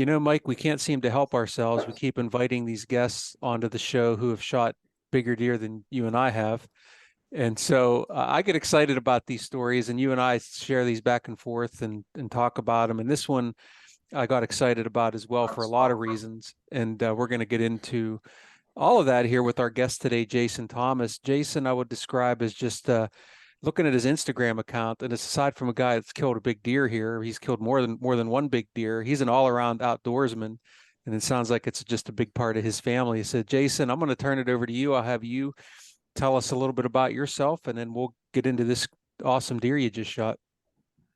Mike, we can't seem to help ourselves. We keep inviting these guests onto the show who have shot bigger deer than you and I have. And so I get excited about these stories, and you and I share these back and forth and talk about them. And this one I got excited about as well for a lot of reasons. And we're going to get into all of that here with our guest today, Jason Thomas. Jason, I would describe as just looking at his Instagram account, and it's aside from a guy that's killed a big deer here, he's killed more than one big deer. He's an all-around outdoorsman, and it sounds like it's just a big part of his family. He said, Jason, I'm going to turn it over to you. I'll have you tell us a little bit about yourself, and then we'll get into this awesome deer you just shot.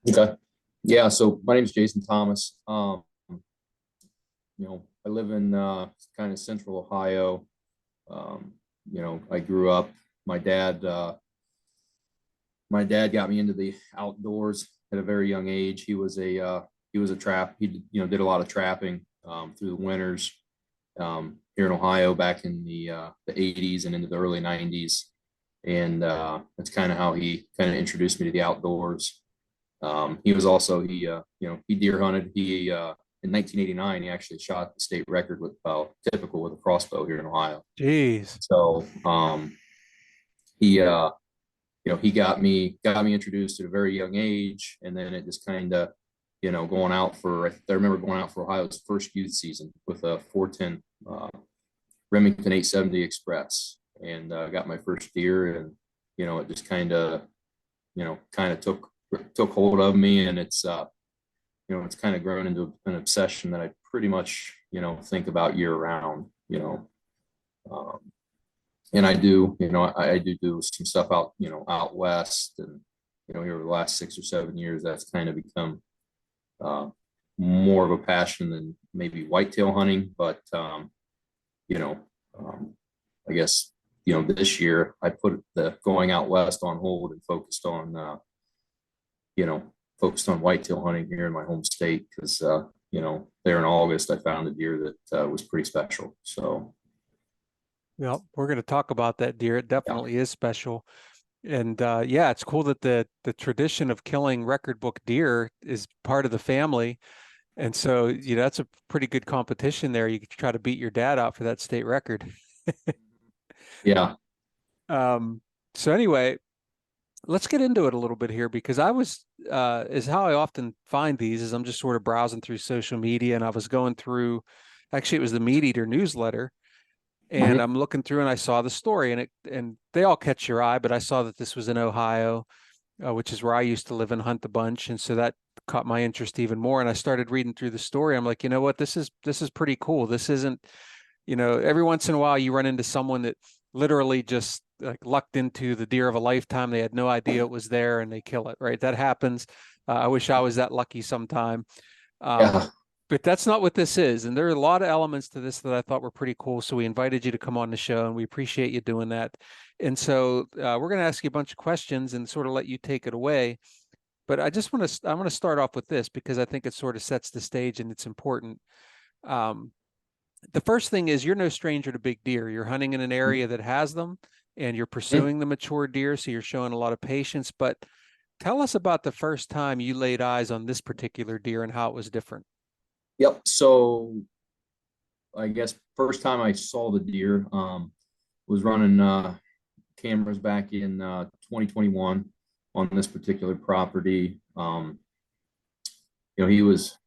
Okay. Yeah. So my name is Jason Thomas. I live in kind of central Ohio. I grew up, my dad, my dad got me into the outdoors at a very young age. He was a trap. Did a lot of trapping through the winters here in Ohio back in the 80s and into the early 90s. And that's kind of how he kind of introduced me to the outdoors. He was also he deer hunted. He in 1989 he actually shot the state record with typical with a crossbow here in Ohio. Jeez. So he he got me introduced at a very young age, and then it just kind of going out for, I remember going out for Ohio's first youth season with a 410 Remington 870 Express, and got my first deer, and it just kind of took hold of me, and it's kind of grown into an obsession that I pretty much think about year round. Um, and I do some stuff out west, and here over the last 6 or 7 years, that's kind of become more of a passion than maybe whitetail hunting. But you know I guess this year I put the going out west on hold and focused on whitetail hunting here in my home state, because there in August I found a deer that was pretty special. So Well, we're going to talk about that deer. It yeah. definitely is special. And yeah, it's cool that the tradition of killing record book deer is part of the family. And so, that's a pretty good competition there. You could try to beat your dad out for that state record. Yeah. Um, so anyway, let's get into it a little bit here, because is how I often find these is I'm just sort of browsing through social media, and I was going through, actually it was the MeatEater newsletter, and Mhm. I'm looking through and I saw the story, and they all catch your eye, but I saw that this was in Ohio, which is where I used to live and hunt a bunch. And so that caught my interest even more. And I started reading through the story. I'm like, you know what, this is pretty cool. This isn't, every once in a while you run into someone that literally just like lucked into the deer of a lifetime. They had no idea it was there and they kill it, right? That happens. I wish I was that lucky sometime. Um, Yeah. but that's not what this is. And there are a lot of elements to this that I thought were pretty cool. So we invited you to come on the show, and we appreciate you doing that. And so we're going to ask you a bunch of questions and sort of let you take it away. But I want to start off with this, because I think it sort of sets the stage and it's important. Um, the first thing is, you're no stranger to big deer. You're hunting in an area that has them, and you're Mhm. pursuing the mature deer. So you're showing a lot of patience. But tell us about the first time you laid eyes on this particular deer and how it was different. Yep. So I guess first time I saw the deer was running cameras back in 2021 on this particular property. He was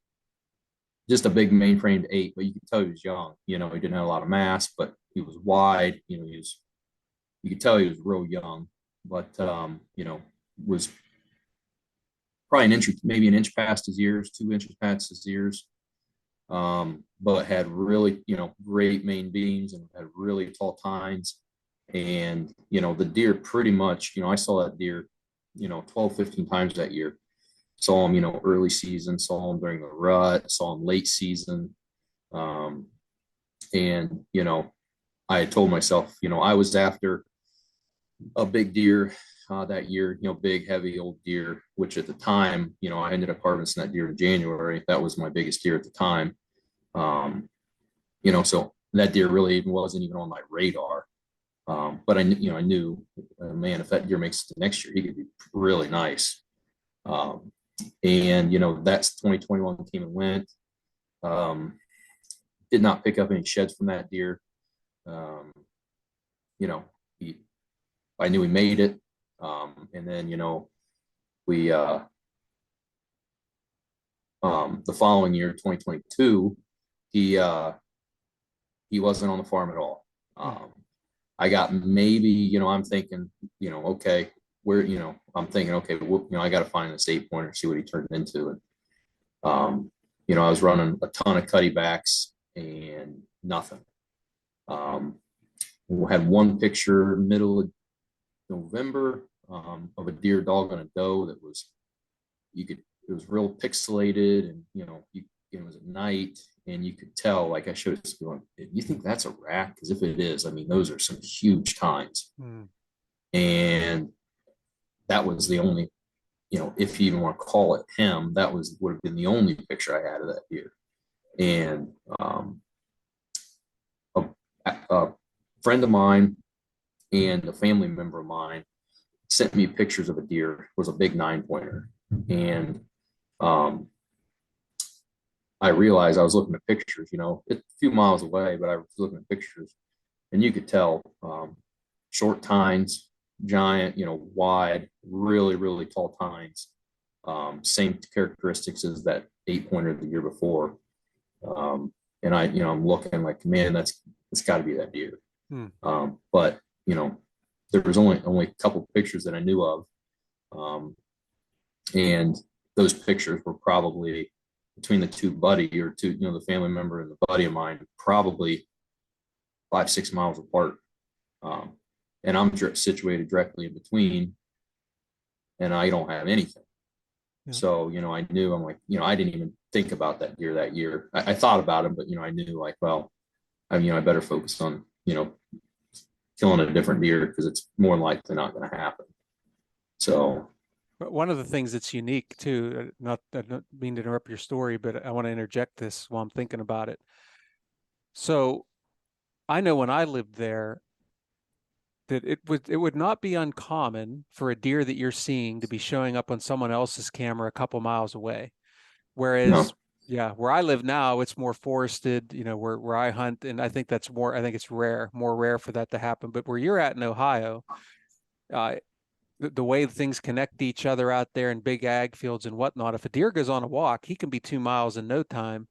just a big mainframed eight, but you could tell he was young. He didn't have a lot of mass, but he was wide. You could tell he was real young, but was probably maybe an inch past his ears, 2 inches past his ears. But had really, great main beams and had really tall tines. And, the deer pretty much, I saw that deer, 12, 15 times that year. Saw him, early season, saw him during the rut, saw him late season. Um, and, I had told myself, I was after a big deer that year, big, heavy old deer, which at the time, I ended up harvesting that deer in January. That was my biggest deer at the time. So that deer really wasn't even on my radar. But I knew, man, if that deer makes it to next year, he could be really nice. And that's 2021 came and went. Did not pick up any sheds from that deer. Um, you know, I knew he made it. And then, we, the following year, 2022, he wasn't on the farm at all. I got maybe, I'm thinking, okay, I'm thinking, okay, well, I got to find this 8-pointer, see what he turned into. And, I was running a ton of cutty backs and nothing. We had one picture middle of November of a deer dog on a doe that was, it was real pixelated, and, it was at night, and you could tell, like I showed it, going, you think that's a rack? Because if it is, I mean, those are some huge tines. And that was the only, if you even want to call it him, that would have been the only picture I had of that deer. And a friend of mine and a family member of mine sent me pictures of a deer. It was a big 9-pointer. And I realized I was looking at pictures, it's a few miles away, but I was looking at pictures, and you could tell short tines, giant, wide, really, really tall tines. Same characteristics as that 8-pointer the year before. And I'm looking like, man, it's got to be that deer. But, there was only a couple of pictures that I knew of. And those pictures were probably between the two buddy or two, the family member and the buddy of mine, probably 5-6 miles apart. And I'm situated directly in between, and I don't have anything. So, I knew, I'm like, I didn't even think about that deer that year. I thought about him, but, I knew, like, well, I better focus on, killing a different deer, because it's more likely not going to happen. So. But one of the things that's unique too, I don't mean to interrupt your story, but I want to interject this while I'm thinking about it. So I know when I lived there that it would not be uncommon for a deer that you're seeing to be showing up on someone else's camera a couple miles away. Whereas, yeah, where I live now, it's more forested, where I hunt. And I think I think it's more rare for that to happen. But where you're at in Ohio, the way things connect to each other out there in big ag fields and whatnot, if a deer goes on a walk, he can be 2 miles in no time.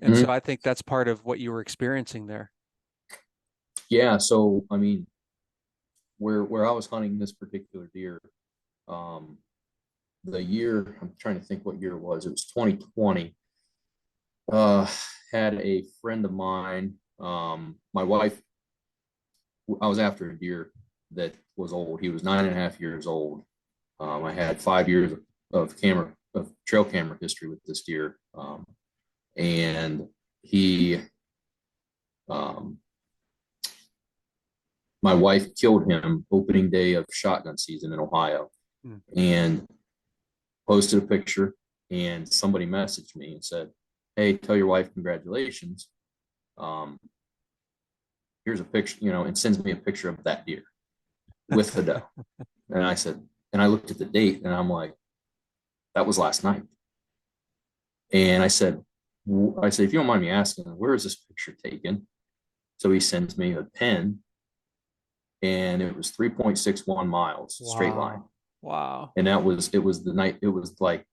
And so I think that's part of what you were experiencing there. Yeah. So, I mean, where I was hunting this particular deer, the year, I'm trying to think what year it was 2020. Had a friend of mine, my wife, I was after a deer that was old. He was 9.5 years old. I had 5 years of trail camera history with this deer. And he, my wife killed him opening day of shotgun season in Ohio, and posted a picture, and somebody messaged me and said, hey, tell your wife congratulations. Here's a picture, and sends me a picture of that deer with the doe. And I said, and I looked at the date, and I'm like, that was last night. And I said, if you don't mind me asking, where is this picture taken? So he sends me a pen, and it was 3.61 miles straight line. Wow. And it was the night, it was like,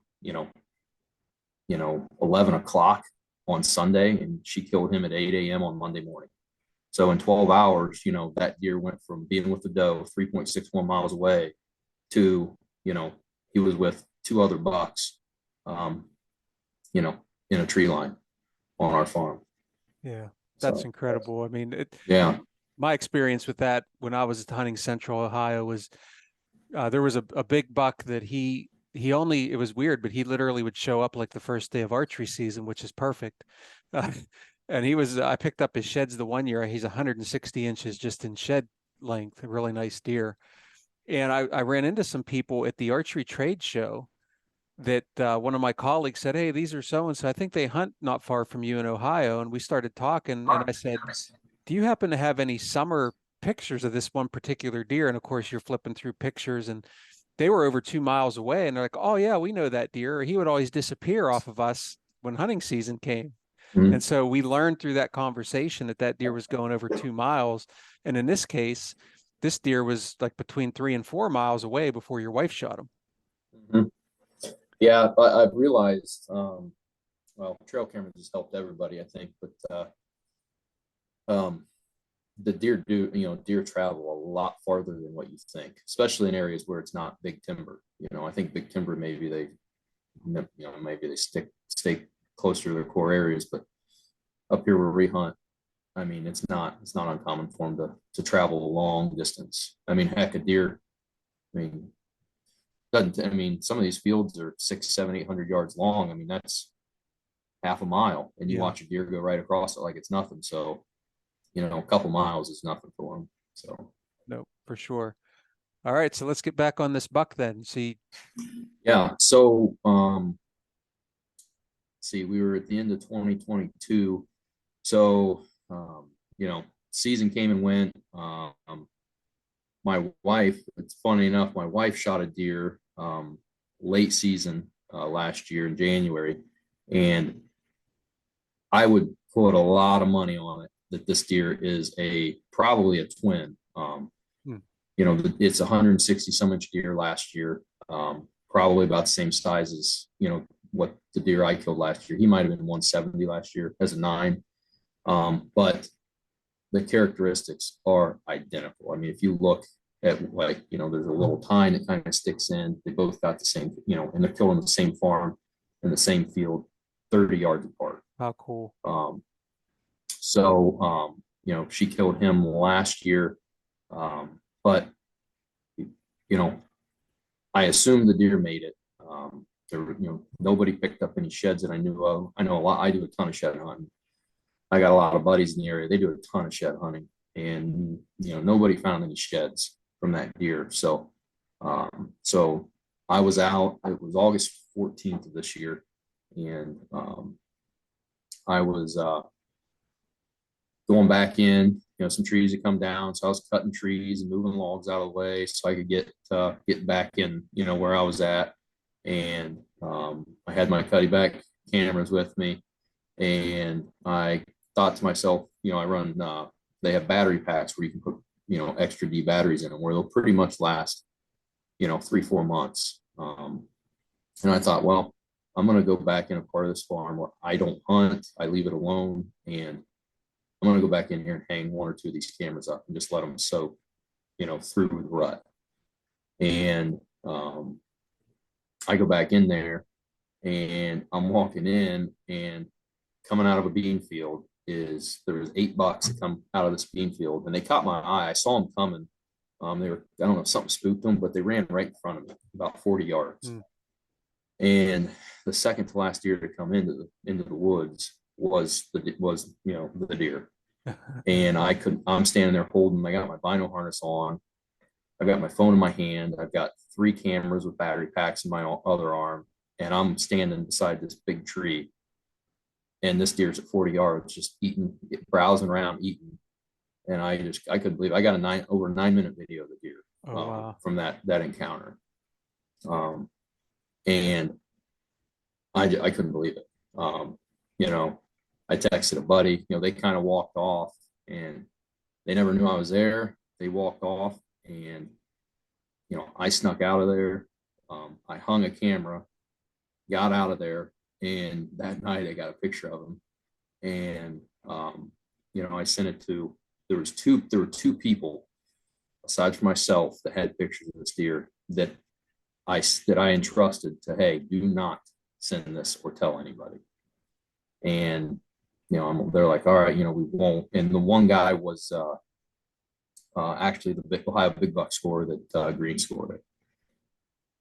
11 o'clock on Sunday, and she killed him at 8 a.m. on Monday morning. So in 12 hours, that deer went from being with the doe 3.61 miles away to, he was with 2 other bucks, in a tree line on our farm. Yeah, that's So incredible. I mean, yeah. My experience with that when I was hunting Central Ohio was there was a big buck that he only, it was weird, but he literally would show up like the first day of archery season, which is perfect. And I picked up his sheds the one year. He's 160 inches just in shed length, a really nice deer. And I ran into some people at the archery trade show that one of my colleagues said, hey, these are so-and-so. I think they hunt not far from you in Ohio. And we started talking, and I said, do you happen to have any summer pictures of this one particular deer? And of course, you're flipping through pictures, and they were over 2 miles away. And they're like, oh, yeah, we know that deer. He would always disappear off of us when hunting season came. And so we learned through that conversation that that deer was going over 2 miles. And in this case, this deer was like between 3 and 4 miles away before your wife shot him. Mhm. Yeah, I've realized, well, trail cameras has helped everybody, I think, but the deer deer travel a lot farther than what you think, especially in areas where it's not big timber. I think big timber, maybe they stay closer to their core areas, but up here where we hunt, I mean, it's not uncommon for them to travel a long distance. I mean, heck, a deer, I mean, some of these fields are 600, 700, 800 yards long. I mean, that's half a mile, and you watch a deer go right across it like it's nothing. So, a couple miles is nothing for them. So, no, for sure. All right, so let's get back on this buck then. See. Yeah. So, see, we were at the end of 2022. So, season came and went. My wife, it's funny enough, my wife shot a deer late season last year in January, and I would put a lot of money on it that this deer is probably a twin. It's 160 some inch deer last year, probably about the same size as what the deer I killed last year. He might have been 170 last year as a 9, but the characteristics are identical. I mean, if you look at there's a little tine that kind of sticks in. They both got the same, and they're killed on the same farm in the same field, 30 yards apart. How cool. So she killed him last year, but I assume the deer made it. Nobody picked up any sheds that I knew of. I know a lot. I do a ton of shed hunting. I got a lot of buddies in the area. They do a ton of shed hunting, and nobody found any sheds from that deer. So I was out. It was August 14th of this year, and I was going back in. Some trees had come down, so I was cutting trees and moving logs out of the way so I could get back in, where I was at. And I had my cutty back cameras with me, and I thought to myself, I run. They have battery packs where you can put extra D batteries in them, where they'll pretty much last 3-4 months. And I thought, well, I'm going to go back in a part of this farm where I don't hunt. I leave it alone, and I'm going to go back in here and hang 1 or 2 of these cameras up and just let them soak, through the rut. And I go back in there, and I'm walking in, and coming out of a bean field there was 8 bucks that come out of this bean field, and they caught my eye. I saw them coming. They were, I don't know if something spooked them, but they ran right in front of me, about 40 yards. And the second to last deer to come into the woods was the deer. And I'm standing there holding, I got my vinyl harness on. I've got my phone in my hand. I've got 3 cameras with battery packs in my other arm. And I'm standing beside this big tree. And this deer's at 40 yards, just browsing around, eating. And I couldn't believe it. I got over 9-minute video of the deer from that encounter. And I couldn't believe it. I texted a buddy, they kind of walked off, and they never knew I was there. They walked off, and, I snuck out of there. I hung a camera, got out of there, and that night I got a picture of him. And, I sent it to, there were 2 people aside from myself that had pictures of this deer that I entrusted to, hey, do not send this or tell anybody. And they're like, all right, we won't. And the one guy was actually the Ohio Big Buck scorer that Green scored it.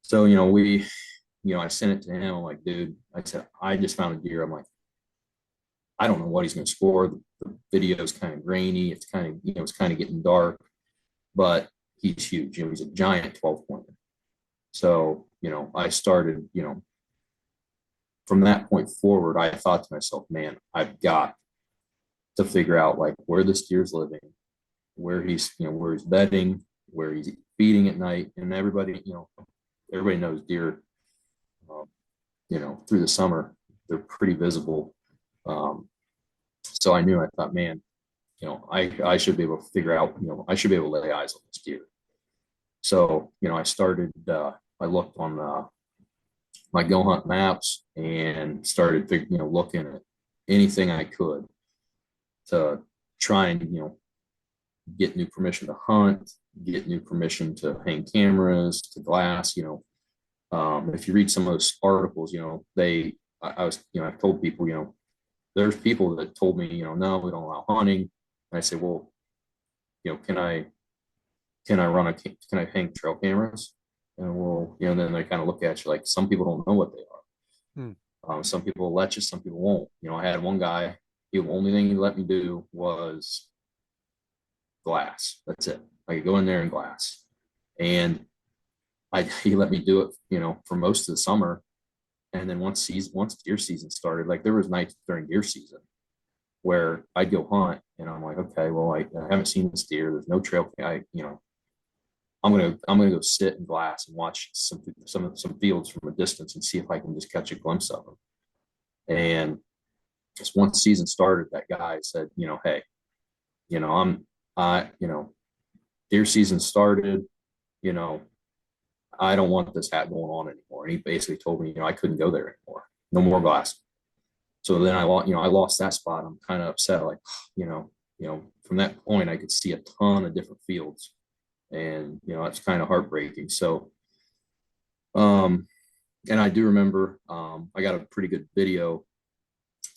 So I sent it to him. I'm like, dude, I said, I just found a deer. I'm like, I don't know what he's going to score. The video is kind of grainy. It's kind of it's kind of getting dark, but he's huge. He's a giant 12-pointer. So I started from that point forward, I thought to myself, man, I've got to figure out like where this deer's living, where he's bedding, where he's feeding at night. And everybody knows deer, through the summer, they're pretty visible. So I thought, man, I should be able to figure out, I should be able to lay eyes on this deer. So, I looked on my Go Hunt maps and started, looking at anything I could to try and, get new permission to hunt, get new permission to hang cameras, to glass. If you read some of those articles, I was, I've told people, there's people that told me, no, we don't allow hunting. And I say, well, can I run can I hang trail cameras? And well, then they kind of look at you like some people don't know what they are. Hmm. Some people will let you, some people won't. I had one guy, the only thing he let me do was glass. That's it. I could go in there and glass. And he let me do it, for most of the summer. And then once deer season started, like there was nights during deer season where I'd go hunt and I'm like, okay, well, I haven't seen this deer. There's no trail. I'm gonna go sit in glass and watch some fields from a distance and see if I can just catch a glimpse of them. And just once season started, that guy said, hey, deer season started, I don't want this hat going on anymore. And he basically told me, I couldn't go there anymore. No more glass. So then I lost that spot. I'm kind of upset. Like, from that point, I could see a ton of different fields, and it's kind of heartbreaking. So, and I do remember, I got a pretty good video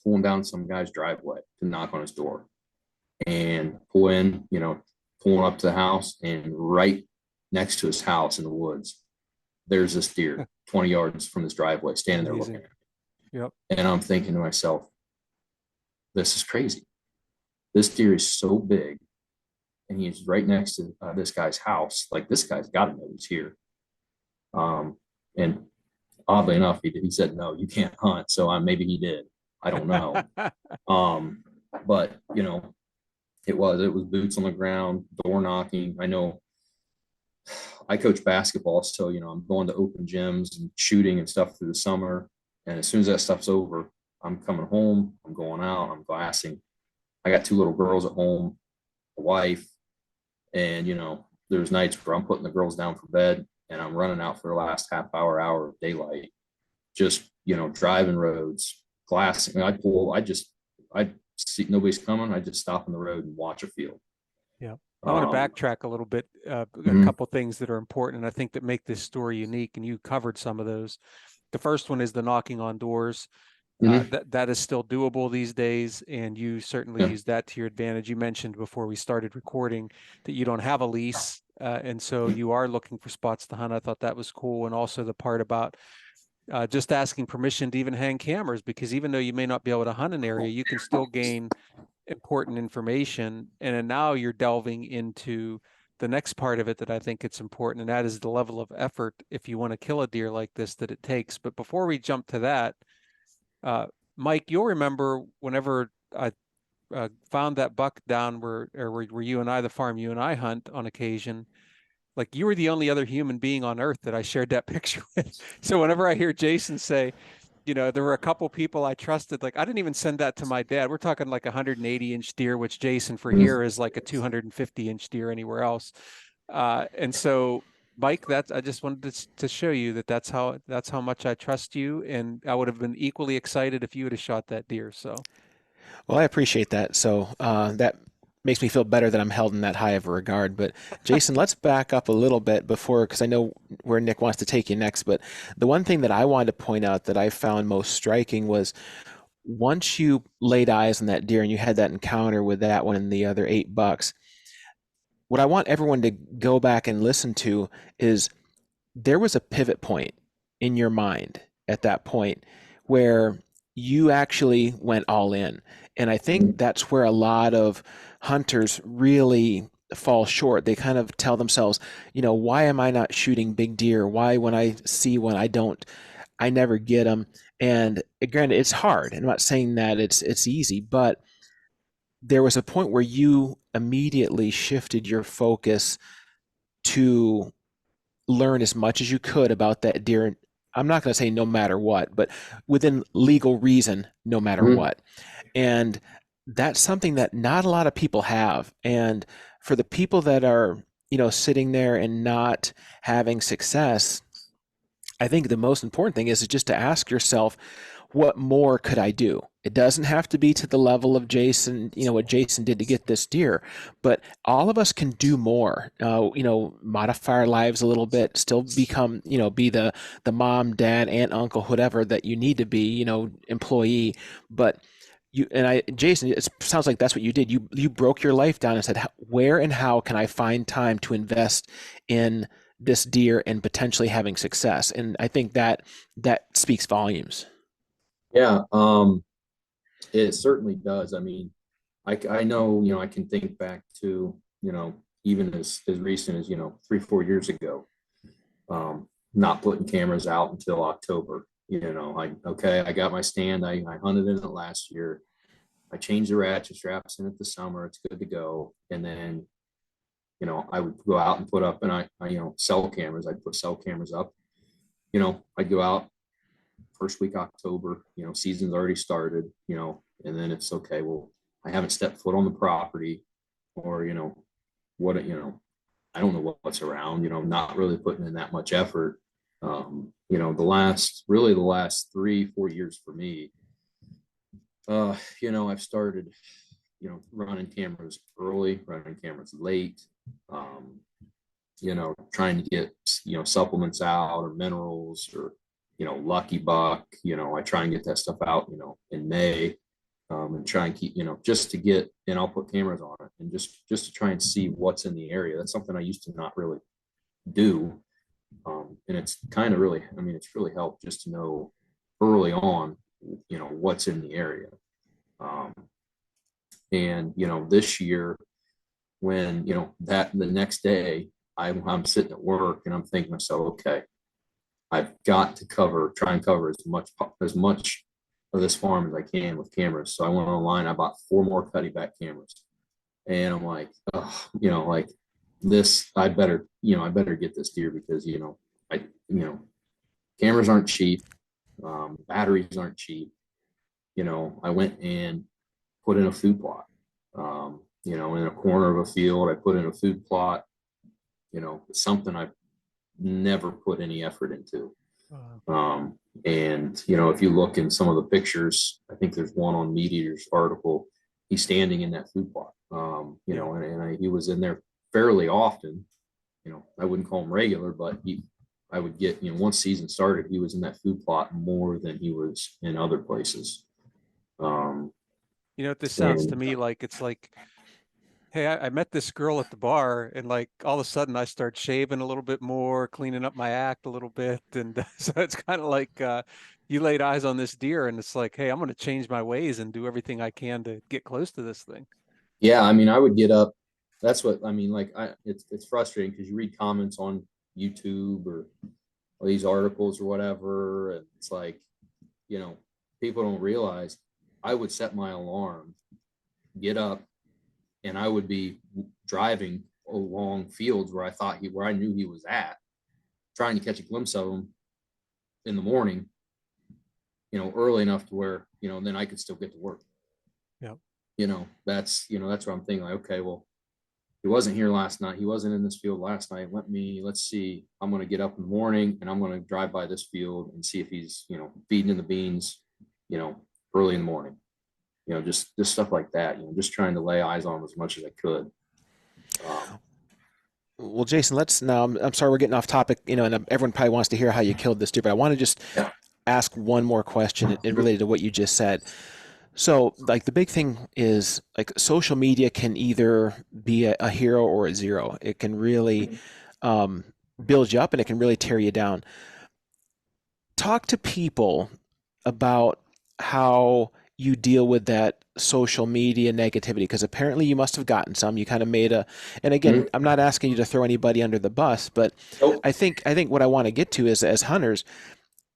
pulling down some guy's driveway to knock on his door, and pulling up to the house, and right next to his house in the woods, there's this deer 20 yards from his driveway standing there looking at me. Yep. And I'm thinking to myself, this is crazy. This deer is so big, and he's right next to this guy's house. Like, this guy's got to know he's here. And oddly enough, he said, no, you can't hunt. So maybe he did. I don't know. But it was boots on the ground, door knocking. I know I coach basketball, so I'm going to open gyms and shooting and stuff through the summer. And as soon as that stuff's over, I'm coming home, I'm going out, I'm glassing. I got 2 little girls at home, a wife, and there's nights where I'm putting the girls down for bed and I'm running out for the last half hour of daylight, just driving roads, glassing. I see nobody's coming, I just stop on the road and watch a field. Yeah. I want to backtrack a little bit, a couple things that are important, and I think that make this story unique, and you covered some of those. The first one is the knocking on doors. That is still doable these days, and you certainly use that to your advantage. You mentioned before we started recording that you don't have a lease, and so you are looking for spots to hunt. I thought that was cool, and also the part about just asking permission to even hang cameras, because even though you may not be able to hunt an area, you can still gain important information. And then now you're delving into the next part of it that I think it's important, and that is the level of effort, if you want to kill a deer like this, that it takes. But before we jump to that, Mike, you'll remember whenever I found that buck down where you and I, the farm you and I hunt on occasion, like you were the only other human being on earth that I shared that picture with. So whenever I hear Jason say, there were a couple people I trusted, like I didn't even send that to my dad. We're talking like 180-inch deer, which Jason for here is like a 250-inch deer anywhere else. And so, Mike, I just wanted to show you that's how much I trust you, and I would have been equally excited if you would have shot that deer. So, well, I appreciate that. So that makes me feel better that I'm held in that high of a regard. But Jason, let's back up a little bit because I know where Nick wants to take you next. But the one thing that I wanted to point out that I found most striking was once you laid eyes on that deer and you had that encounter with that one and the other 8 bucks, what I want everyone to go back and listen to is there was a pivot point in your mind at that point where you actually went all in. And I think that's where a lot of hunters really fall short. They kind of tell themselves, why am I not shooting big deer? Why, when I see one, I never get them. And granted, it's hard. I'm not saying that it's easy, but there was a point where you immediately shifted your focus to learn as much as you could about that deer. I'm not going to say no matter what, but within legal reason, no matter what. And that's something that not a lot of people have. And for the people that are, sitting there and not having success, I think the most important thing is just to ask yourself, what more could I do? It doesn't have to be to the level of Jason, what Jason did to get this deer, but all of us can do more. Modify our lives a little bit, still become, be the mom, dad, aunt, uncle, whatever that you need to be, employee. But Jason, it sounds like that's what you did. You broke your life down and said, where and how can I find time to invest in this deer and potentially having success? And I think that speaks volumes. Yeah, it certainly does. I mean, I know, I can think back to, even as recent as, 3, 4 years ago, not putting cameras out until October. I got my stand. I hunted in it last year. I changed the ratchet straps in it this summer. It's good to go. And then, I would go out and put up, and I cell cameras. I'd put cell cameras up. I'd go out first week October, season's already started, and then it's okay. Well, I haven't stepped foot on the property, or, what, I don't know what's around, not really putting in that much effort. The last 3, 4 years for me, I've started, running cameras early, running cameras late, trying to get, supplements out, or minerals, or, Lucky Buck, I try and get that stuff out, in May, and try and keep, just to get, and I'll put cameras on it, and just to try and see what's in the area. That's something I used to not really do. And it's kind of really, it's really helped just to know early on, what's in the area. And, this year, when, that the next day I'm sitting at work and I'm thinking to myself, okay, I've got to try and cover as much of this farm as I can with cameras. So I went online, I bought 4 more cutting back cameras. And I'm like, oh, like this, I better get this deer, because, cameras aren't cheap. Batteries aren't cheap. I went and put in a food plot, in a corner of a field. I put in a food plot, something I've never put any effort into. And, if you look in some of the pictures, I think there's one on MeatEater's article, he's standing in that food plot, he was in there fairly often. I wouldn't call him regular, but I would get, once season started, he was in that food plot more than he was in other places. This sounds to me like it's like, hey, I met this girl at the bar, and like all of a sudden I start shaving a little bit more, cleaning up my act a little bit. And so it's kind of like you laid eyes on this deer, and it's like, hey, I'm going to change my ways and do everything I can to get close to this thing. Yeah, I would get up. That's what like. It's frustrating because you read comments on YouTube or these articles or whatever, and it's like, people don't realize I would set my alarm, get up, and I would be driving along fields where I knew he was at, trying to catch a glimpse of him in the morning, early enough to where, then I could still get to work. Yeah. That's what I'm thinking. Like, okay, well, he wasn't here last night. He wasn't in this field last night. Let's see. I'm going to get up in the morning and I'm going to drive by this field and see if he's, feeding in the beans, early in the morning. Just stuff like that, just trying to lay eyes on him as much as I could. Well, Jason, I'm sorry we're getting off topic, and everyone probably wants to hear how you killed this deer, but I want to just ask one more question related to what you just said. So, like, the big thing is, like, social media can either be a hero or a zero. It can really build you up, and it can really tear you down. Talk to people about how you deal with that social media negativity, because apparently you must have gotten some. You kind of made and again, I'm not asking you to throw anybody under the bus, but I think what I want to get to is, as hunters,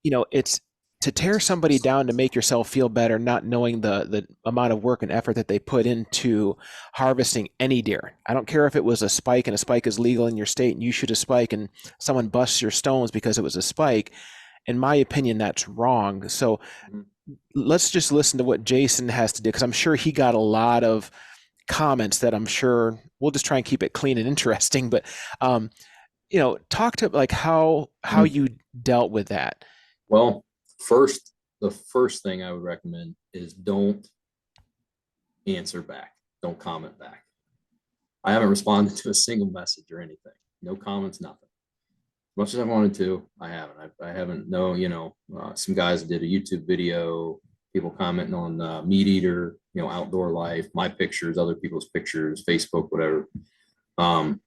it's to tear somebody down to make yourself feel better, not knowing the amount of work and effort that they put into harvesting any deer. I don't care if it was a spike, and a spike is legal in your state, and you shoot a spike and someone busts your stones because it was a spike. In my opinion, that's wrong. So let's just listen to what Jason has to do, because I'm sure he got a lot of comments that I'm sure we'll just try and keep it clean and interesting. But talk to like how Mhm. you dealt with that. Well, the first thing I would recommend is don't answer back. Don't comment back. I haven't responded to a single message or anything. No comments, nothing. As much as I wanted to, I haven't. I haven't. No, some guys did a YouTube video, people commenting on MeatEater, outdoor life, my pictures, other people's pictures, Facebook, whatever. Um,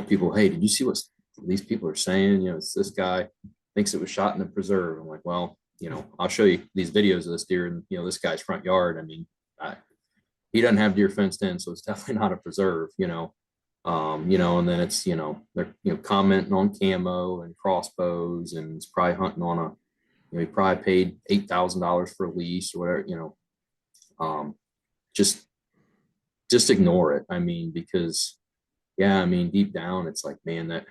people, hey, did you see what these people are saying? It's this guy thinks it was shot in a preserve. I'm like, well, I'll show you these videos of this deer in, this guy's front yard. I mean, he doesn't have deer fenced in, so it's definitely not a preserve, and then it's, they're, commenting on camo and crossbows, and it's probably hunting on he probably paid $8,000 for a lease or whatever, um, just, just ignore it. I mean, because yeah, I mean, deep down, it's like, man, that,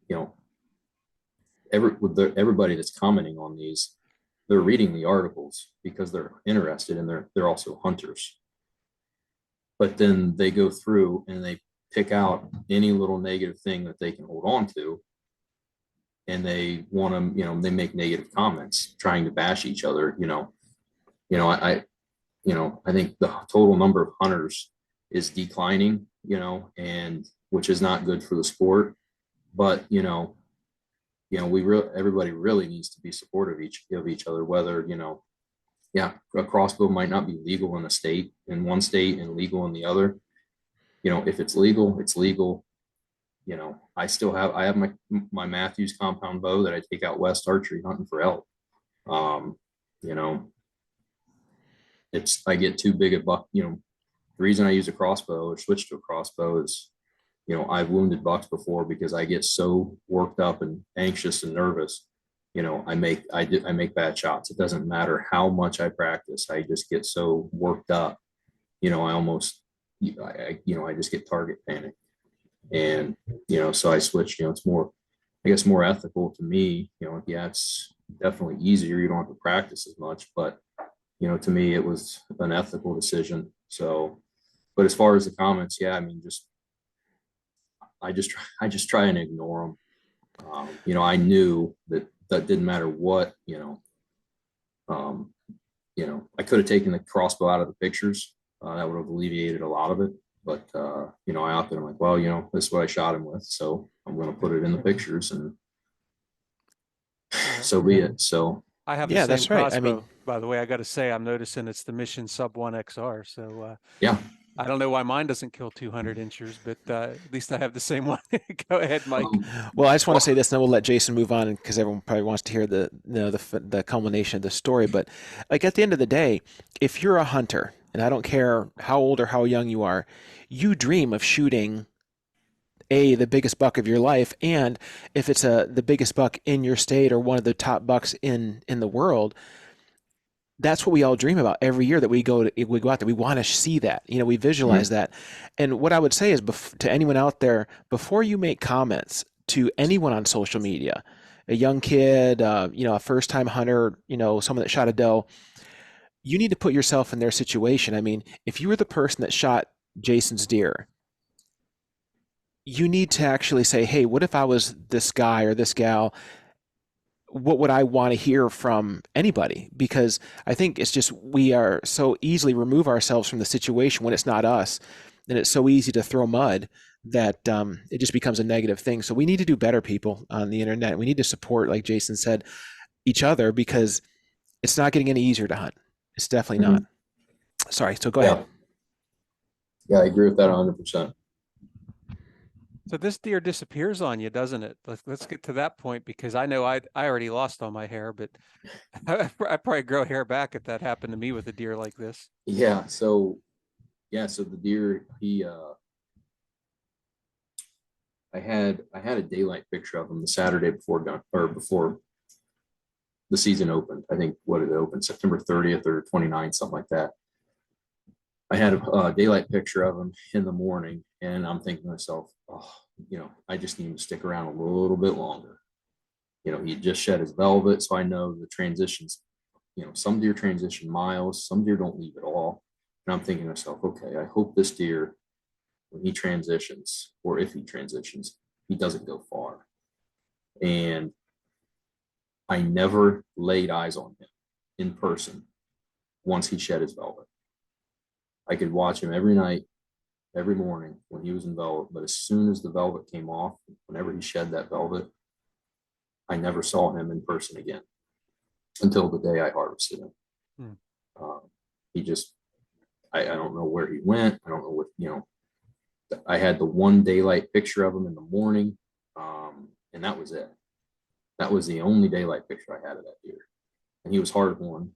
you know, everybody that's commenting on these, they're reading the articles because they're interested, and they're also hunters. But then they go through and they pick out any little negative thing that they can hold on to, and they want to, they make negative comments trying to bash each other. I I think the total number of hunters is declining, and which is not good for the sport. But everybody really needs to be supportive of each other. Whether yeah, a crossbow might not be legal in a state, in one state, and legal in the other. If it's legal, it's legal. I have my Matthews compound bow that I take out west archery hunting for elk. Um, you know, I get too big a buck. The reason I use a crossbow or switch to a crossbow is, I've wounded bucks before because I get so worked up and anxious and nervous. I make bad shots. It doesn't matter how much I practice. I just get so worked up. I almost, I just get target panic. And, so I switched, it's more, I guess, more ethical to me. Yeah, it's definitely easier. You don't have to practice as much, but, to me, it was an ethical decision. So, but as far as the comments, yeah, I mean, I just try and ignore them. I knew that didn't matter what, um, I could have taken the crossbow out of the pictures. That would have alleviated a lot of it. But, I opted. I'm like, well, this is what I shot him with, so I'm going to put it in the pictures, and so be it. So I have the Yeah, same that's right. I mean, crossbow, by the way. I got to say, I'm noticing it's the Mission Sub 1 XR. So yeah, I don't know why mine doesn't kill 200 inchers, but at least I have the same one. Go ahead, Mike. well, I just want to say well, this, and then we'll let Jason move on because everyone probably wants to hear the culmination of the story. But like at the end of the day, if you're a hunter, and I don't care how old or how young you are, you dream of shooting the biggest buck of your life, and if it's the biggest buck in your state or one of the top bucks in the world, that's what we all dream about every year that we go out there. We want to see that, we visualize mhm, that. And what I would say is, to anyone out there, before you make comments to anyone on social media, a young kid, a first time hunter, someone that shot a doe, you need to put yourself in their situation. I mean, if you were the person that shot Jason's deer, you need to actually say, hey, what if I was this guy or this gal? What would I want to hear from anybody? Because I think it's just we are so easily remove ourselves from the situation when it's not us, and it's so easy to throw mud that it just becomes a negative thing. So we need to do better, people on the internet. We need to support, like Jason said, each other, because it's not getting any easier to hunt. It's definitely not. mhm, Sorry. So go ahead. yeah, yeah, I agree with that 100%. So this deer disappears on you, doesn't it? Let's get to that point, because I know I already lost all my hair, but I probably grow hair back if that happened to me with a deer like this. Yeah, so the deer, I had a daylight picture of him the Saturday before the season opened. I think what it opened September 30th or 29th, something like that. I had a daylight picture of him in the morning, and I'm thinking to myself, oh, I just need him to stick around a little bit longer. He just shed his velvet, so I know the transition's some deer transition miles, some deer don't leave at all. And I'm thinking to myself, okay, I hope this deer, when he transitions, or if he transitions, he doesn't go far. And I never laid eyes on him in person once he shed his velvet. I could watch him every night, every morning when he was in velvet, but as soon as the velvet came off, whenever he shed that velvet, I never saw him in person again until the day I harvested him. He just, I don't know where he went. I don't know what, I had the one daylight picture of him in the morning, and that was it. That was the only daylight picture I had of that deer. And he was hard-horn.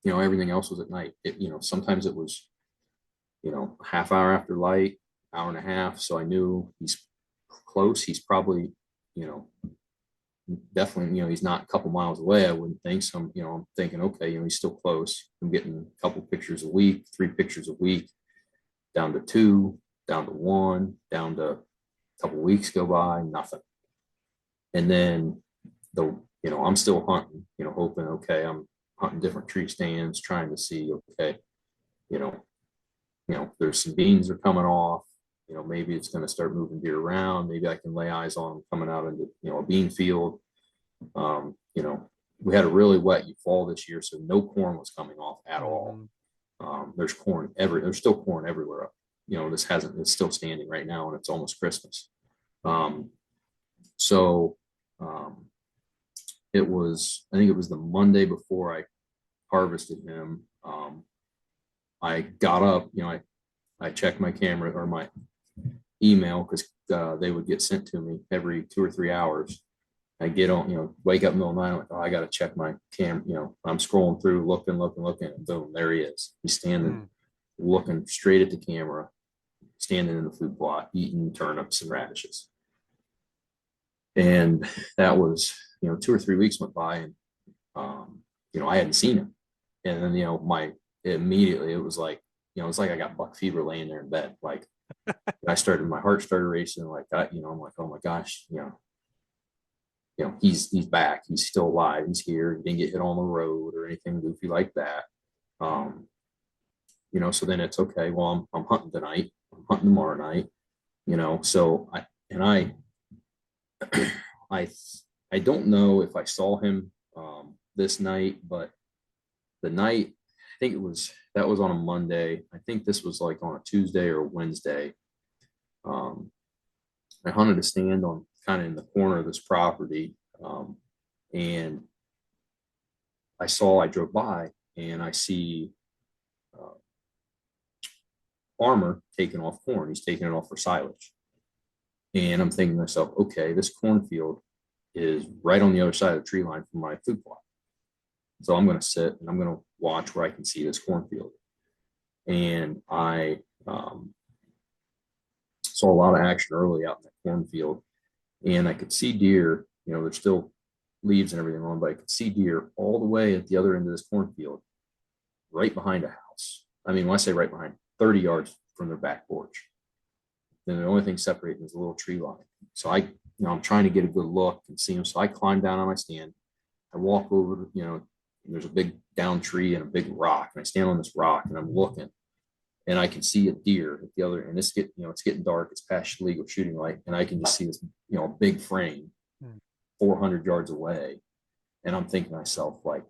Everything else was at night. Sometimes it was, half hour after light, hour and a half. So I knew he's close. He's probably, definitely, he's not a couple miles away, I wouldn't think. So I'm thinking, okay, he's still close. I'm getting a couple pictures a week, 3 pictures a week, down to 2, down to 1, down to a couple weeks go by, nothing. And then I'm still hunting, hoping, okay, I'm hunting different tree stands, trying to see, okay, there's some beans are coming off, maybe it's going to start moving deer around. Maybe I can lay eyes on them coming out into, a bean field. We had a really wet fall this year, so no corn was coming off at all. There's there's still corn everywhere. It's still standing right now, and it's almost Christmas. I think it was the Monday before I harvested him. I got up, I checked my camera or my email, because they would get sent to me every 2 or 3 hours. I get on, wake up in the middle of the night, I'm like, oh, I got to check my camera. I'm scrolling through, looking, and boom, there he is. He's standing, looking straight at the camera, standing in the food plot, eating turnips and radishes. And that was, 2 or 3 weeks went by, and, I hadn't seen him. And then, immediately it was like, it's like I got buck fever laying there in bed. Like my heart started racing like that, I'm like, oh my gosh, he's back. He's still alive. He's here. He didn't get hit on the road or anything goofy like that. So then it's okay. Well, I'm hunting tonight. I'm hunting tomorrow night, so I don't know if I saw him this night, but the night, I think that was on a Monday. I think this was like on a Tuesday or a Wednesday. I hunted a stand on kind of in the corner of this property. And I drove by and I see farmer taking off corn. He's taking it off for silage. And I'm thinking to myself, okay, this cornfield is right on the other side of the tree line from my food plot. So I'm going to sit and I'm going to watch where I can see this cornfield. And I saw a lot of action early out in the cornfield, and I could see deer. There's still leaves and everything on, but I could see deer all the way at the other end of this cornfield, right behind a house. I mean, when I say right behind, 30 yards from their back porch. Then the only thing separating is a little tree line. So I'm trying to get a good look and see them. So I climb down on my stand. I walk over, there's a big down tree and a big rock, and I stand on this rock and I'm looking, and I can see a deer at the other, and it's getting dark. It's past legal shooting light, and I can just see this, big frame 400 yards away. And I'm thinking to myself, like,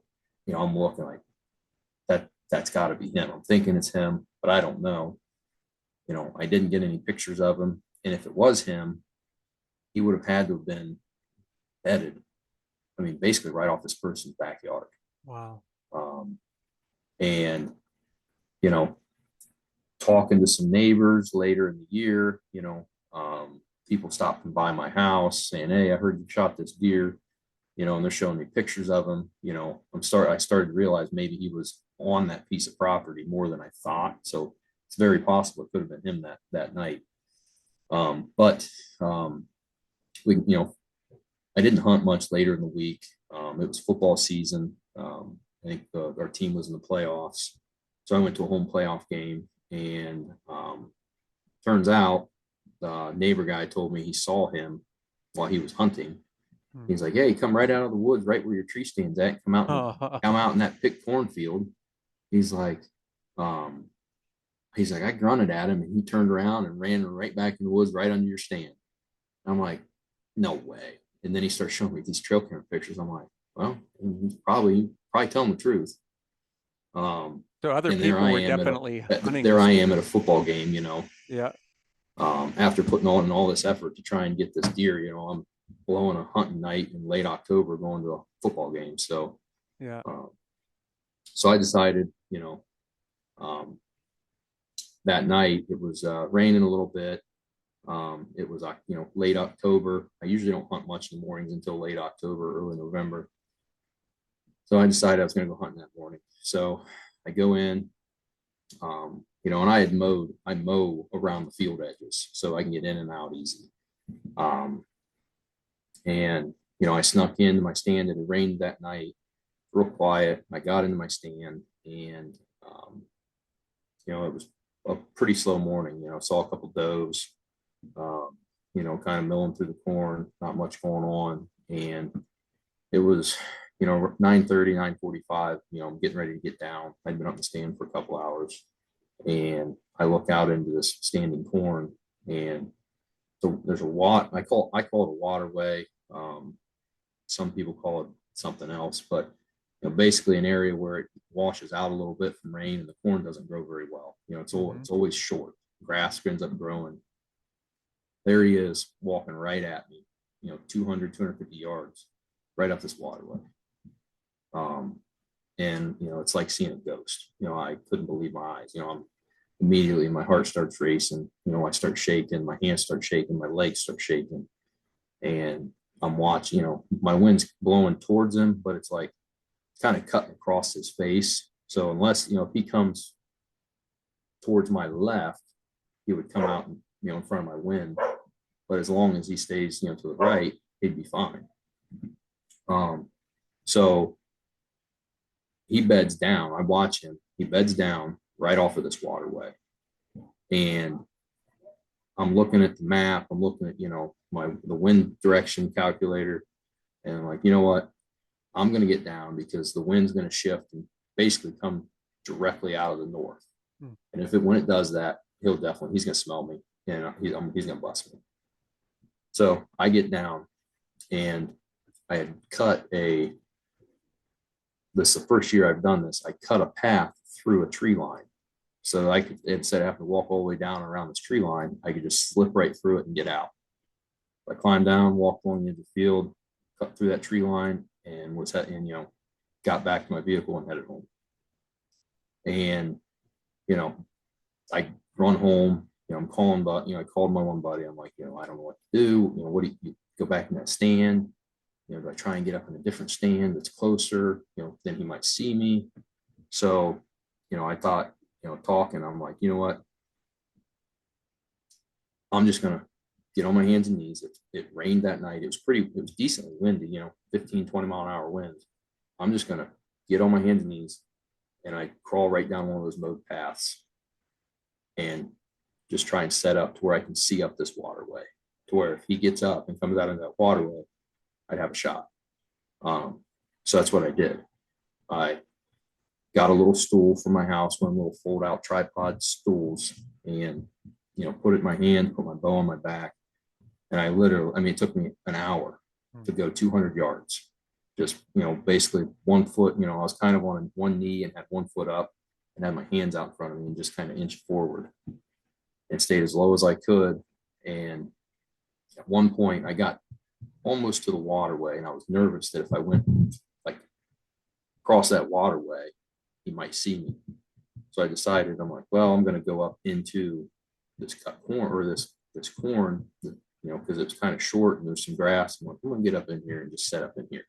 I'm looking like that's got to be him. I'm thinking it's him, but I don't know. I didn't get any pictures of him. And if it was him, he would have had to have been bedded. I mean, basically right off this person's backyard. Wow. And, talking to some neighbors later in the year, people stopping by my house saying, hey, I heard you shot this deer, and they're showing me pictures of him. I started to realize maybe he was on that piece of property more than I thought. So it's very possible it could have been him that night. But I didn't hunt much later in the week. It was football season. I think our team was in the playoffs. So I went to a home playoff game, and turns out the neighbor guy told me he saw him while he was hunting. He's like, hey, come right out of the woods, right where your tree stands at. Come out, come out in that picked cornfield. He's like, I grunted at him, and he turned around and ran right back in the woods, right under your stand. I'm like, no way. And then he starts showing me these trail camera pictures. I'm like, well, he's probably telling the truth. So other and people were definitely hunting. There I am at a football game, Yeah. After putting on all this effort to try and get this deer, I'm blowing a hunting night in late October going to a football game. So, yeah. So I decided, that night it was raining a little bit. It was, late October. I usually don't hunt much in the mornings until late October, early November. So I decided I was going to go hunting that morning. So I go in, and I mow around the field edges so I can get in and out easy. And, I snuck into my stand. It had rained that night, real quiet. I got into my stand, and, it was a pretty slow morning. Saw a couple does, kind of milling through the corn, not much going on. And it was, 9:30, 9:45, I'm getting ready to get down. I'd been up the stand for a couple hours, and I look out into this standing corn, and so there's I call it a waterway. Some people call it something else, but basically an area where it washes out a little bit from rain, and the corn doesn't grow very well. It's always short. Grass ends up growing. There he is walking right at me, 250 yards right up this waterway. And it's like seeing a ghost. I couldn't believe my eyes. Immediately my heart starts racing. I start shaking, my hands start shaking, my legs start shaking, and I'm watching. My wind's blowing towards him, but it's like kind of cutting across his face. So unless if he comes towards my left, he would come out in front of my wind. But as long as he stays to the right, he'd be fine. So he beds down. I watch him. He beds down right off of this waterway. And I'm looking at the map. I'm looking at, the wind direction calculator. And I'm like, you know what? I'm going to get down because the wind's going to shift and basically come directly out of the north. And when it does that, he's going to smell me, and he's going to bust me. So I get down, and I had cut this is the first year I've done this. I cut a path through a tree line. So I could, instead of having to walk all the way down around this tree line, I could just slip right through it and get out. I climbed down, walked along the edge of the field, cut through that tree line, and got back to my vehicle and headed home. And, I run home, I'm calling, but, I called my one buddy. I'm like, I don't know what to do. What do you go back in that stand? Do I try and get up in a different stand that's closer? Then he might see me. So, I thought, talking, I'm like, you know what? I'm just going to get on my hands and knees. It rained that night. It was decently windy, 15, 20 mile an hour winds. I'm just going to get on my hands and knees, and I crawl right down one of those mowed paths and just try and set up to where I can see up this waterway, to where if he gets up and comes out of that waterway, I'd have a shot. So that's what I did. I got a little stool from my house, one of the little fold out tripod stools, and, put it in my hand, put my bow on my back. And it took me an hour to go 200 yards. Just, basically 1 foot, I was kind of on one knee and had 1 foot up and had my hands out in front of me and just kind of inched forward and stayed as low as I could. And at one point I got almost to the waterway, and I was nervous that if I went across that waterway, he might see me. So I decided, I'm like, well, I'm going to go up into this cut corn, or this corn, because it's kind of short and there's some grass. I'm like, I'm going to get up in here and just set up in here.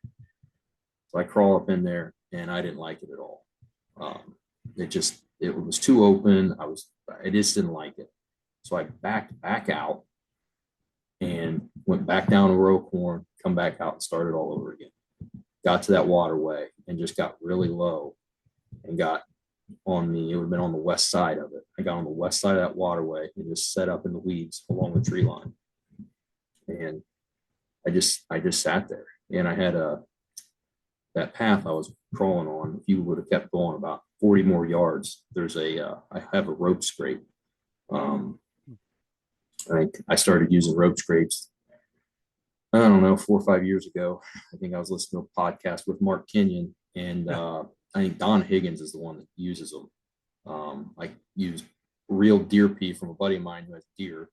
So I crawl up in there, and I didn't like it at all. It was too open. I just didn't like it. So I backed back out and went back down a row of corn, come back out and started all over again. Got to that waterway and just got really low and got it would have been on the west side of it. I got on the west side of that waterway and just set up in the weeds along the tree line. And I just sat there, and I had that path I was crawling on. If you would have kept going about 40 more yards, there's I have a rope scrape. I started using rope scrapes, I don't know, 4 or 5 years ago. I think I was listening to a podcast with Mark Kenyon, and I think Don Higgins is the one that uses them. I use real deer pee from a buddy of mine who has deer,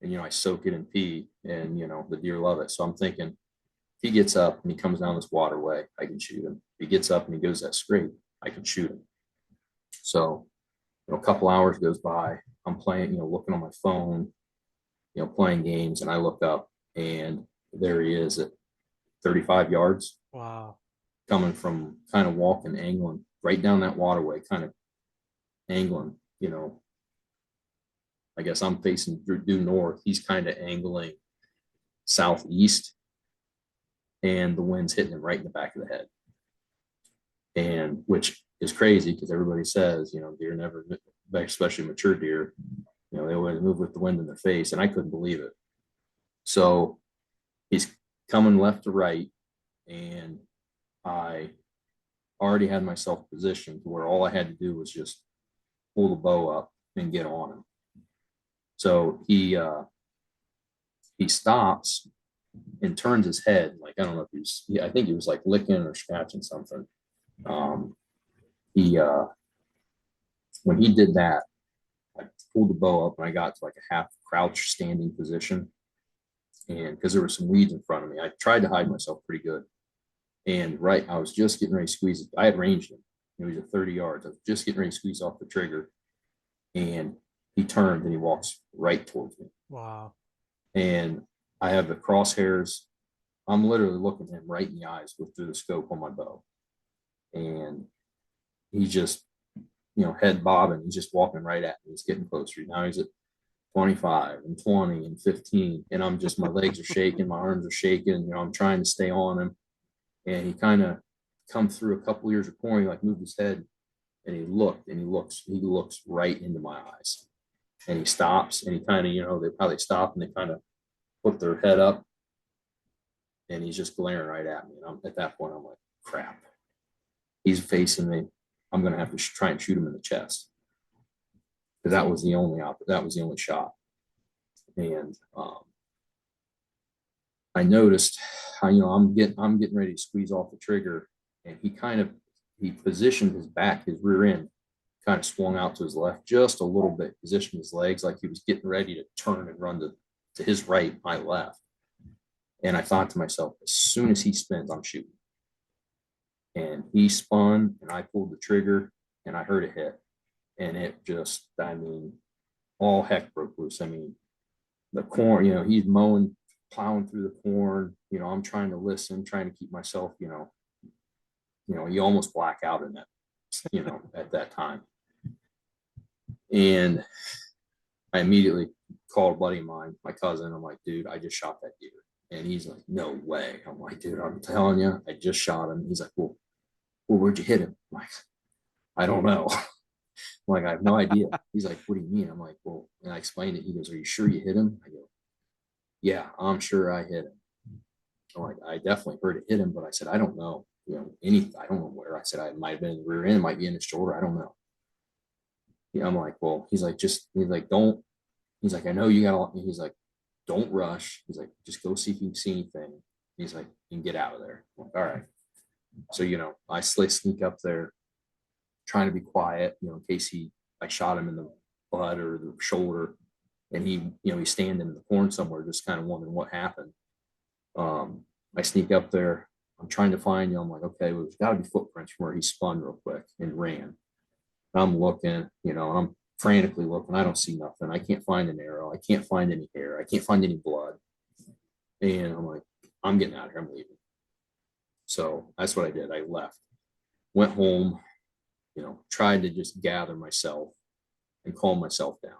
and I soak it in pee, and the deer love it. So I'm thinking, if he gets up and he comes down this waterway, I can shoot him. If he gets up and he goes that scrape, I can shoot him. So a couple hours goes by, I'm playing, looking on my phone, playing games, and I look up, and there he is at 35 yards. Wow. Coming from kind of walking, angling right down that waterway, kind of angling, I guess I'm facing due north. He's kind of angling southeast, and the wind's hitting him right in the back of the head. And which is crazy because everybody says, deer never, especially mature deer, they always move with the wind in their face. And I couldn't believe it. So he's coming left to right, and I already had myself positioned to where all I had to do was just pull the bow up and get on him. So he stops and turns his head, like, I don't know if I think he was like licking or scratching something. When he did that, I pulled the bow up and I got to like a half crouch standing position. And because there were some weeds in front of me, I tried to hide myself pretty good. And I was just getting ready to squeeze it. I had ranged him. He was at 30 yards. I was just getting ready to squeeze off the trigger. And he turned and he walks right towards me. Wow. And I have the crosshairs. I'm literally looking him right in the eyes through the scope on my bow. And he's just, head bobbing. He's just walking right at me. He's getting closer. Now he's at 25 and 20 and 15. And I'm just, my legs are shaking. My arms are shaking. I'm trying to stay on him. And he kind of come through a couple years of corn. He like moved his head, and he looked, and he looks right into my eyes. And he stops, and he kind of, they probably stop and they kind of put their head up, and he's just glaring right at me. And at that point, I'm like, crap. He's facing me. I'm going to have to try and shoot him in the chest. Because that was the only shot. And I noticed how, I'm getting ready to squeeze off the trigger, and he positioned his back, his rear end kind of swung out to his left just a little bit, positioned his legs like he was getting ready to turn and run to his right, my left. And I thought to myself, as soon as he spins, I'm shooting. And he spun, and I pulled the trigger, and I heard a hit. And it just, all heck broke loose. The corn, he's mowing, plowing through the corn. I'm trying to listen, trying to keep myself, you almost black out in that, at that time. And I immediately called a buddy of mine, my cousin. I'm like, dude, I just shot that deer. And he's like, no way. I'm like, dude, I'm telling you, I just shot him. He's like, well, where'd you hit him? I'm like, I don't know. I'm like, I have no idea. He's like, what do you mean? I'm like, well, and I explained it. He goes, are you sure you hit him? I go, yeah, I'm sure I hit him. I'm like, I definitely heard it hit him, but I said, I don't know, anything. I don't know where. I said, I might have been in the rear end, might be in his shoulder. I don't know. Yeah, I'm like, well, he's like, don't, he's like, I know you got a, he's like, don't rush. He's like, just go see if you can see anything. He's like, you can get out of there. I'm like, all right. So, I sneak up there, trying to be quiet, in case I shot him in the butt or the shoulder, and he's standing in the corn somewhere, just kind of wondering what happened. I sneak up there. I'm trying to find, I'm like, okay, well, there's got to be footprints from where he spun real quick and ran. I'm looking, and I'm frantically looking. I don't see nothing. I can't find an arrow. I can't find any hair. I can't find any blood. And I'm like, I'm getting out of here. I'm leaving. So that's what I did. I left, went home, tried to just gather myself and calm myself down.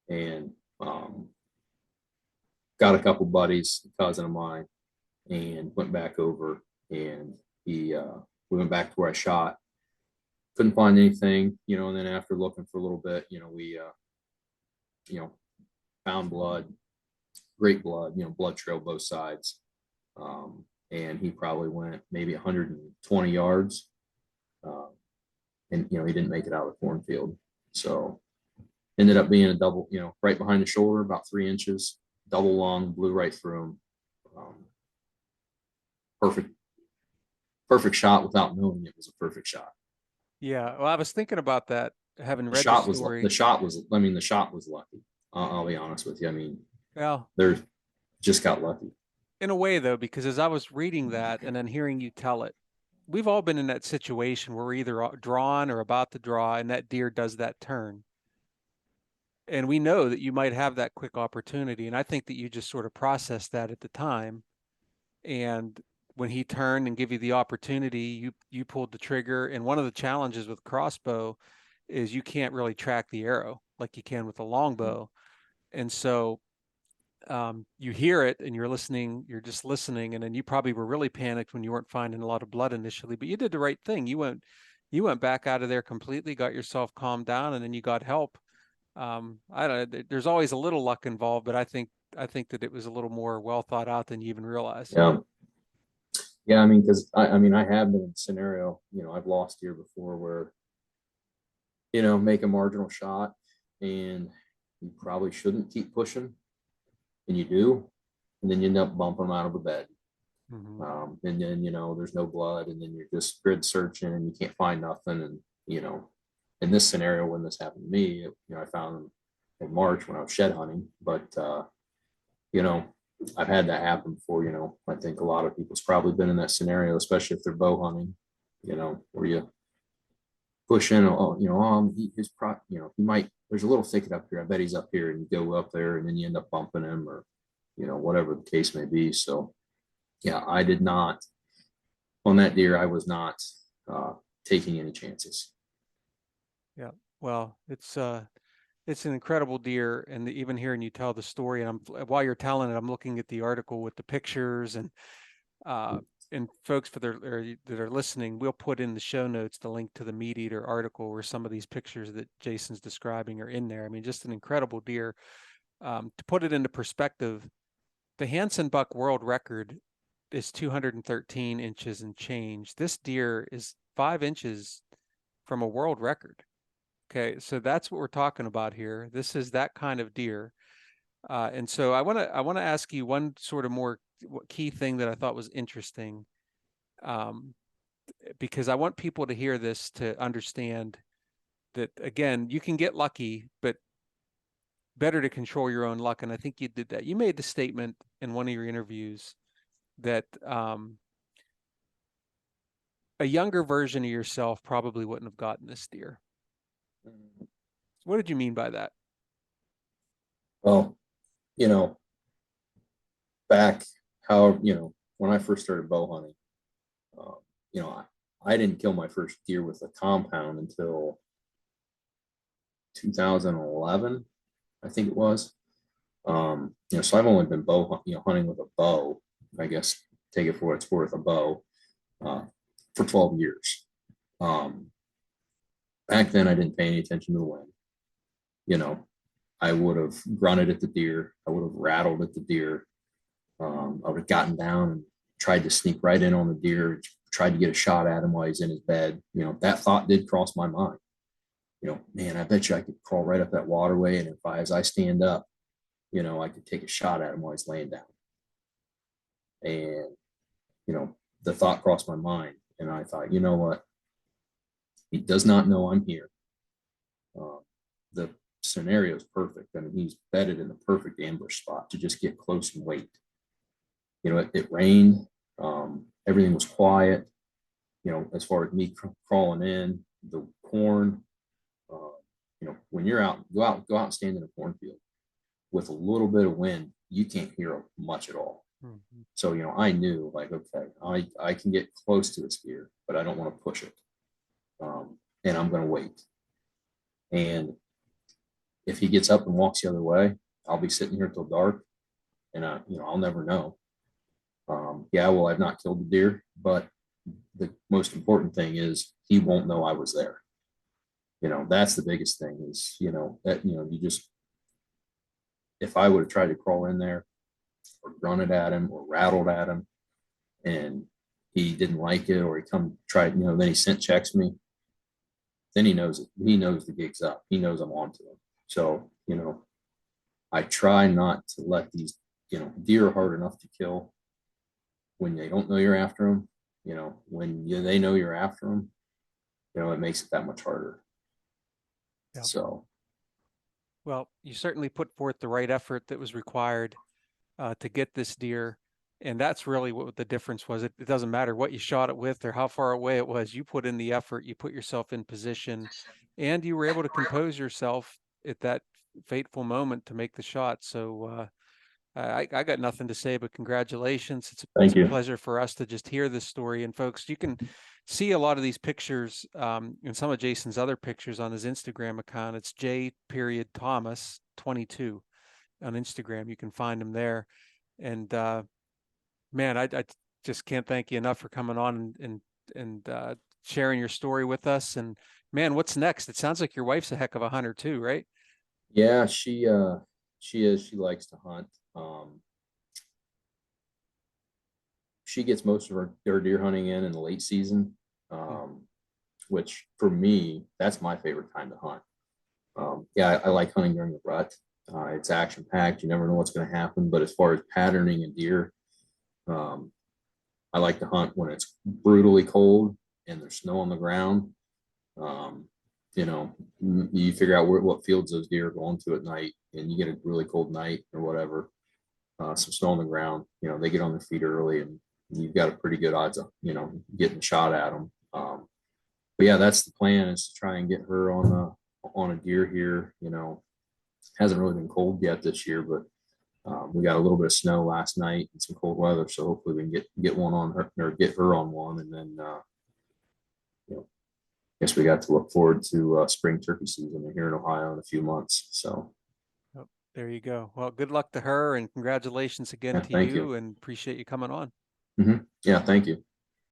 And got a couple buddies, a cousin of mine, and went back over, and we went back to where I shot. Couldn't find anything, and then after looking for a little bit, we found blood, great blood, blood trail both sides. and he probably went maybe 120 yards. And, you know, he didn't make it out of the cornfield. So ended up being a double, you know, right behind the shoulder, about 3 inches, double lung, blew right through him. Perfect shot without knowing it was a perfect shot. Yeah. Well, I was thinking about that, having The read the shot was story. the shot was. I mean, the shot was lucky. I'll be honest with you. I mean, Well, there's just got lucky. in a way though, because as I was reading that and then hearing you tell it, we've all been in that situation where we're either drawn or about to draw, and that deer does that turn. And we know that you might have that quick opportunity. And I think that you just sort of processed that at the time. And when he turned and gave you the opportunity, you pulled the trigger. And one of the challenges with crossbow is you can't really track the arrow like you can with a longbow. And so you hear it and you're just listening. And then you probably were really panicked when you weren't finding a lot of blood initially, but you did the right thing. You went back out of there completely, got yourself calmed down, and then you got help. I don't know, there's always a little luck involved, but I think that it was a little more well thought out than you even realized. Yeah. Yeah, I mean, because I mean, I have been in a scenario, you know, I've lost deer before where, you know, make a marginal shot and you probably shouldn't keep pushing, and you do, and then you end up bumping them out of the bed. And then, you know, there's no blood, and then you're just grid searching and you can't find nothing. And, you know, in this scenario, when this happened to me, you know, I found them in March when I was shed hunting, but, you know, I've had that happen before. You know, I think a lot of people's probably been in that scenario, especially if they're bow hunting, you know, where you push in, oh, you know, you know, he might, there's a little thicket up here. I bet he's up here, and you go up there and then you end up bumping him, or, you know, whatever the case may be. So yeah, I did not, on that deer, I was not taking any chances. Yeah. Well, it's an incredible deer, and even hearing you tell the story, and while you're telling it, I'm looking at the article with the pictures, and folks that are listening, we'll put in the show notes the link to the MeatEater article where some of these pictures that Jason's describing are in there. I mean, just an incredible deer. To put it into perspective, the Hansen buck world record is 213 inches and change. This deer is 5 inches from a world record. Okay, so that's what we're talking about here. This is that kind of deer. And so I want to ask you one sort of more key thing that I thought was interesting, because I want people to hear this to understand that, again, you can get lucky, but better to control your own luck. And I think you did that. You made the statement in one of your interviews that a younger version of yourself probably wouldn't have gotten this deer. What did you mean by that? Well, you know, back you know, when I first started bow hunting, you know, I didn't kill my first deer with a compound until 2011, I think it was. You know, so I've only been hunting with a bow, I guess, take it for what it's worth, a bow, for 12 years. Back then I didn't pay any attention to the wind. You know, I would have grunted at the deer. I would have rattled at the deer. I would have gotten down and tried to sneak right in on the deer, tried to get a shot at him while he's in his bed. You know, that thought did cross my mind. You know, man, I bet you I could crawl right up that waterway, and as I stand up, you know, I could take a shot at him while he's laying down. And, you know, the thought crossed my mind, and I thought, you know what? He does not know I'm here. The scenario is perfect. I mean, he's bedded in the perfect ambush spot to just get close and wait. You know, it rained. Everything was quiet. You know, as far as me crawling in, the corn. You know, when you're out, go out and stand in a cornfield with a little bit of wind, you can't hear much at all. Mm-hmm. So, you know, I knew, like, okay, I can get close to this deer, but I don't want to push it. And I'm going to wait. And if he gets up and walks the other way, I'll be sitting here till dark, and you know, I'll never know. Yeah, well, I've not killed the deer, but the most important thing is he won't know I was there. You know, that's the biggest thing is, you know, that, you know, you just, if I would have tried to crawl in there or grunted at him or rattled at him, and he didn't like it, or he come try, then he scent checks me. Then he knows it. He knows the gig's up. He knows I'm onto him. So, I try not to let these, deer are hard enough to kill when they don't know you're after them. When they know you're after them, it makes it that much harder. Yep. So, well, you certainly put forth the right effort that was required to get this deer. And that's really what the difference was. It doesn't matter what you shot it with or how far away it was. You put in the effort, you put yourself in position, and you were able to compose yourself at that fateful moment to make the shot. So I got nothing to say, but congratulations. It's thank a you. pleasure for us to just hear this story. And folks, you can see a lot of these pictures and some of Jason's other pictures on his Instagram account. It's J.Thomas22 on Instagram. You can find him there. And man, I just can't thank you enough for coming on and sharing your story with us. And man, what's next? It sounds like your wife's a heck of a hunter too, right? Yeah, she is. She likes to hunt. She gets most of her deer hunting in the late season, which for me, that's my favorite time to hunt. Yeah, I like hunting during the rut. It's action packed. You never know what's going to happen. But as far as patterning a deer, I like to hunt when it's brutally cold and there's snow on the ground. You figure out what fields those deer are going to at night, and you get a really cold night or whatever, some snow on the ground, they get on their feet early, and you've got a pretty good odds of, getting shot at them. But yeah, that's the plan, is to try and get her on a deer here. Hasn't really been cold yet this year, but we got a little bit of snow last night and some cold weather, so hopefully we can get one on her, or get her on one, and then guess we got to look forward to spring turkey season here in Ohio in a few months. So there you go. Well, good luck to her, and congratulations again to thank you, and appreciate you coming on. Yeah, thank you.